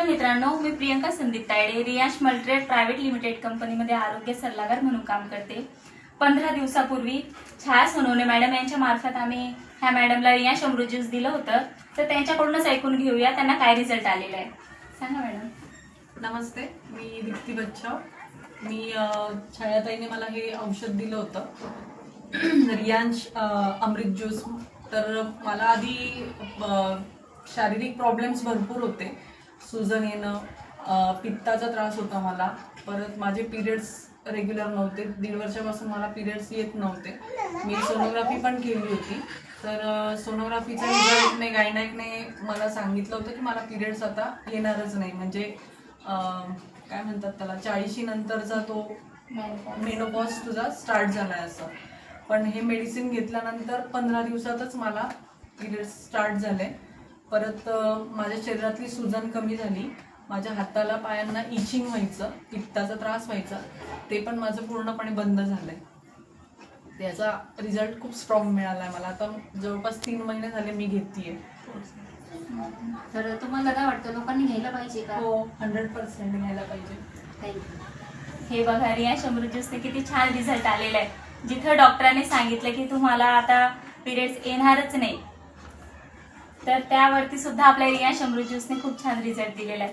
नमस्कार मित्रांनो, मी Priyanka Sandeep Tayde Riyansh मल्ट्रेड private limited कंपनीमध्ये आरोग्य सल्लागार म्हणून काम करते। 15 दिवसापूर्वी छाया सोनवणे मॅडम यांच्या मार्फत आम्ही ह्या मॅडमला रियांश अमृत ज्यूस दिलं होतं, तर त्यांच्याकडूनच ऐकून घेऊया त्यांना काय रिझल्ट आलेला आहे। सांगा मॅडम। नमस्ते, मी दीप्ती बच्चाव। मी छायाताईने मला हे औषध दिलं होतं रियांश अमृत ज्यूस। तर मला आधी शारीरिक प्रॉब्लेम्स भरपूर होते, सुजन येणं, पित्ताचा त्रास होता मला, परत माझे पिरियड्स रेग्युलर नव्हते। 1.5 वर्षापासून मला पिरियड्स येत नव्हते। मी सोनोग्राफी पण केली होती, तर सोनोग्राफीच्या रिझल्टने गायनॅकने मला सांगितलं होतं की मला पिरियड्स आता येणारच नाही, म्हणजे काय म्हणतात त्याला 40 नंतरचा तो मेनोपॉज तुझा स्टार्ट झालाय असं। पण हे मेडिसिन घेतल्यानंतर 15 दिवसातच मला पिरियड्स स्टार्ट झाले। परत माझ्या शरीरातली सुजन कमी झाली, माझ्या हाताला पायांना इचिंग व्हायचं, पित्ताचा त्रास व्हायचा, ते पण माझं पूर्णपणे बंद झालंय। त्याचा रिझल्ट खूप स्ट्रॉंग मिळालाय मला। आता जवळपास 3 महिने झाले मी घेतेय। तर तुम्हाला काय वाटतं, लोकांनी घ्यायला पाहिजे का? हो, 100% घ्यायला पाहिजे। हे बघा, रियांश अमृत ज्यूसने किती छान रिझल्ट आलेला आहे। जिथं डॉक्टरांनी सांगितलं की तुम्हाला आता पिरियड्स येणारच नाही, तर त्यावरती सुद्धा आपल्या रियांश अमृत ज्यूसने खूप छान रिझल्ट दिलेला आहे।